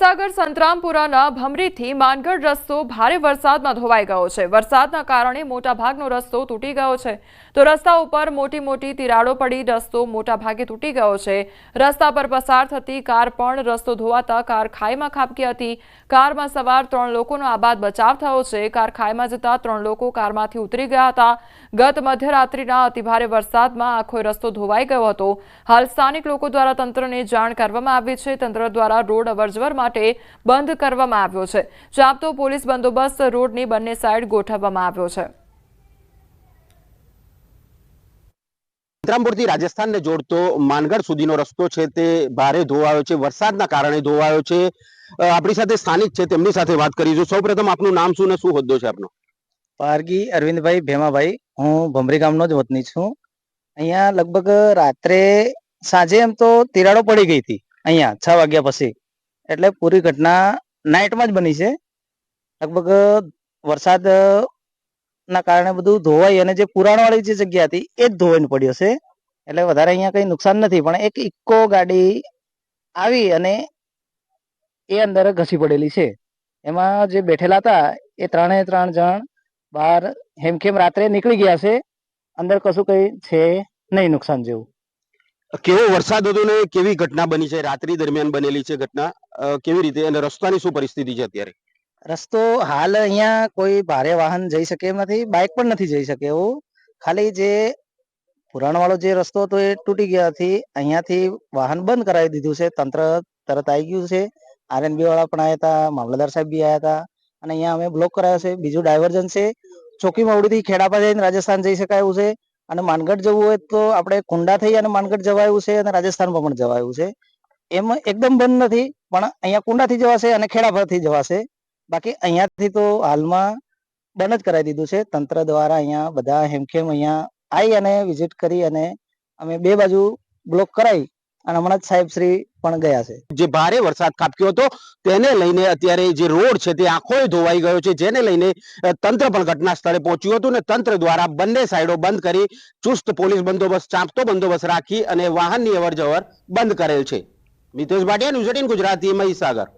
મહીસાગર સંતરામપુરાના ભમરીથી માનગઢ રસ્તો ભારે વરસાદમાં ધોવાઈ ગયો છે। વરસાદના કારણે મોટાભાગનો રસ્તો તૂટી ગયો છે, તો રસ્તા ઉપર મોટી તિરાડો પડી રસ્તો મોટાભાગે તૂટી ગયો છે। રસ્તા પર પસાર થતી કાર પણ રસ્તો ધોવાતા કાર ખાઈમાં ખાબકી હતી। કારમાં સવાર 3 લોકોનો આબાદ બચાવ થયો છે। કાર ખાઈમાં જતા 3 લોકો કારમાંથી ઉતરી ગયા હતા। ગત મધ્યરાત્રિના અતિભારે વરસાદમાં આખો રસ્તો ધોવાઈ ગયો હતો। હાલ સ્થાનિક લોકો દ્વારા તંત્રને જાણ કરવામાં આવી છે। તંત્ર દ્વારા રોડ અવરજવર માટે બંધ કરવામાં આવ્યો છે। ચાંપતો પોલીસ બંદોબસ્ત રોડની બંને સાઈડ ગોઠવવામાં આવ્યો છે। સંતરામપુરથી રાજસ્થાનને જોડતો માનગઢ સુધીનો રસ્તો છે તે ભારે ધોવાયો છે, વરસાદના કારણે ધોવાયો છે। આપણી સાથે સ્થાનિક છે, તેમની સાથે વાત કરીશું। સૌપ્રથમ આપનું નામ શું ને શું હોદ્દો છે આપનો? પારગી અરવિંદભાઈ ભેમાભાઈ, હું ભમરી ગામનો જ વતની છું। અહીંયા લગભગ રાત્રે સાંજે એમ તો તિરાડો પડી ગઈ હતી અહીંયા 6 વાગ્યા પછી, એટલે પૂરી ઘટના નાઇટમાં જ બની છે। લગભગ વરસાદ ના કારણે બધું ધોવાઈ અને જે પુરાણવાળી જે જગ્યા હતી એ જ ધોવાઈને પડ્યો છે, એટલે વધારે અહીંયા કંઈ નુકસાન નથી। પણ એક ઇકો ગાડી આવી અને એ અંદર ઘસી પડેલી છે। એમાં જે બેઠેલા હતા એ 3 જણ બહાર હેમખેમ રાત્રે નીકળી ગયા છે। અંદર કશું કઈ છે નહીં નુકસાન જેવું। કેવો વરસાદ હતો ને કેવી ઘટના બની છે? રાત્રિ દરમિયાન બનેલી છે ઘટના, કેવી રીતે અને રસ્તાની શું પરિસ્થિતિ છે અત્યારે? રસ્તો હાલ અહીંયા કોઈ ભારે વાહન જઈ શકે એમ નથી, બાઇક પણ નથી જઈ શકે એવું। ખાલી જે પુરાણવાળો જે રસ્તો હતો એ તૂટી ગયાથી અહીંયાથી વાહન બંધ કરાવી દીધું છે। તંત્ર તરત આવી ગયું છે, આરએનબી વાળા પણ આવ્યા હતા, મામલતદાર સાહેબ બી આવ્યા હતા અને અહીંયા અમે બ્લોક કરાયો છે। બીજું ડાયવર્ઝન છે, ચોકી માવડીથી ખેડાપા જઈને રાજસ્થાન જઈ શકાય એવું છે અને માનગઢ જવું હોય તો આપણે કુંડા થઈ અને માનગઢ જવાયું છે અને રાજસ્થાનમાં પણ જવાયું છે। એમ એકદમ બંધ નથી, પણ અહીંયા કુંડાથી જવાશે અને ખેડાપાથી જવાશે। બાકી અહીંયાથી તો હાલમાં બંધ જ કરાવી દીધું છે। તંત્ર દ્વારા અહીંયા બધા હેમખેમ અહીંયા આવી અને વિઝિટ કરી અને અમે 2 બાજુ બ્લોક કરાવી અને હમણાં જ સાહેબશ્રી પણ ગયા છે। જે ભારે વરસાદ ખાબક્યો હતો તેને લઈને અત્યારે જે રોડ છે તે આખોય ધોવાઈ ગયો છે, જેને લઈને તંત્ર પણ ઘટના સ્થળે પહોંચ્યું હતું અને તંત્ર દ્વારા બંને સાઈડો બંધ કરી ચુસ્ત પોલીસ બંદોબસ્ત, ચાંપતો બંદોબસ્ત રાખી અને વાહનની અવરજવર બંધ કરેલ છે। મિતેશ ભાટિયા, ન્યૂઝ 18 ગુજરાતી, મહીસાગર।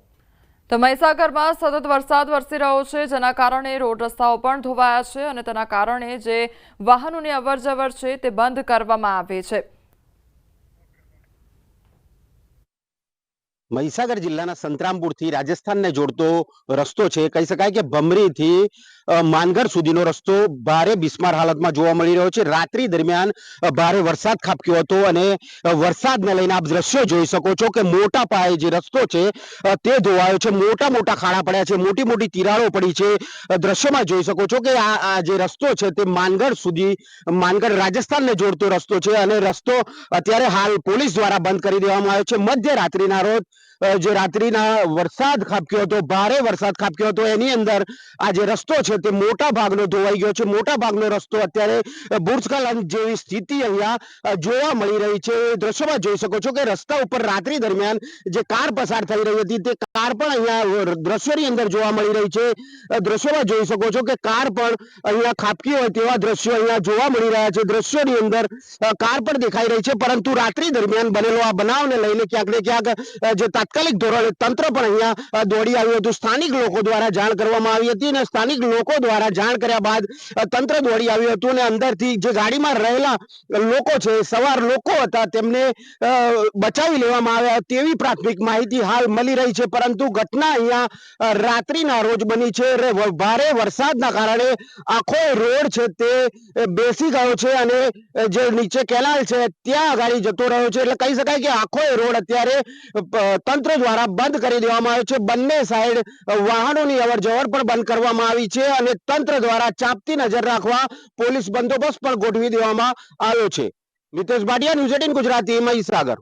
તો મહીસાગરમાં સતત વરસાદ વરસી રહ્યો છે, જેના કારણે રોડ રસ્તાઓ પણ ધોવાયા છે અને તેના કારણે જે વાહનોની અવરજવર છે તે બંધ કરવામાં આવી છે। મહીસાગર જિલ્લાના સંતરામપુરથી રાજસ્થાનને જોડતો રસ્તો છે, કહી શકાય કે ભમરીથી માનગઢ સુધીનો રસ્તો ભારે બિસ્માર હાલતમાં જોવા મળી રહ્યો છે। રાત્રિ દરમિયાન ભારે વરસાદ ખાબક્યો હતો અને વરસાદને લઈને આપ દ્રશ્યો જોઈ શકો છો કે મોટા પાયે જે રસ્તો છે તે ધોવાયો છે, મોટા ખાડા પડ્યા છે, મોટી તિરાડો પડી છે। દ્રશ્યોમાં જોઈ શકો છો કે આ જે રસ્તો છે તે માનગઢ સુધી, માનગઢ રાજસ્થાનને જોડતો રસ્તો છે અને રસ્તો અત્યારે હાલ પોલીસ દ્વારા બંધ કરી દેવામાં આવ્યો છે। મધ્યરાત્રિના રોજ જે રાત્રિના વરસાદ ખાબક્યો હતો, ભારે વરસાદ ખાબક્યો હતો, એની અંદર આ જે રસ્તો છે તે મોટા ભાગનો ધોવાઈ ગયો છે। મોટા ભાગનો રસ્તો અત્યારે બુર્જખાલન જેવી સ્થિતિ અહીંયા જોવા મળી રહી છે। દ્રશ્યોમાં જોઈ શકો છો કે રસ્તા ઉપર રાત્રિ દરમિયાન જે કાર પસાર થઈ રહી હતી તે કાર પણ અહીંયા દ્રશ્યોની અંદર જોવા મળી રહી છે। દ્રશ્યોમાં જોઈ શકો છો કે કાર પણ અહીંયા ખાબકી હોય તેવા દ્રશ્યો અહીંયા જોવા મળી રહ્યા છે। દ્રશ્યોની અંદર કાર પણ દેખાઈ રહી છે, પરંતુ રાત્રિ દરમિયાન બનેલો આ બનાવને લઈને ક્યાંક ને ક્યાંક જે તાત્કાલિક ધોરણે તંત્ર પણ અહીંયા દોડી આવ્યું હતું। સ્થાનિક લોકો દ્વારા જાણ કરવામાં આવી હતી અને સ્થાનિક લોકો દ્વારા જાણ કર્યા બાદ તંત્ર દોડી આવ્યું હતું અને અંદરથી જે ગાડીમાં રહેલા લોકો છે, સવાર લોકો હતા, તેમને બચાવી લેવામાં આવ્યા તેવી પ્રાથમિક માહિતી હાલ મળી રહી છે। પરંતુ ઘટના અહીંયા રાત્રિના રોજ બની છે। ભારે વરસાદના કારણે આખો રોડ છે તે બેસી ગયો છે અને જે નીચે કેનાલ છે ત્યાં આગળ જતો રહ્યો છે, એટલે કહી શકાય કે આખો રોડ અત્યારે તંત્ર દ્વારા બંધ કરી દેવામાં આવ્યો છે। બંને સાઈડ વાહનોની અવરજવર પણ બંધ કરવામાં આવી છે અને તંત્ર દ્વારા ચાંપતી નજર રાખવા પોલીસ બંદોબસ્ત પણ ગોઠવી દેવામાં આવ્યો છે। મિતેશ ભાટિયા, ન્યૂઝ 18 ગુજરાતી, મહીસાગર।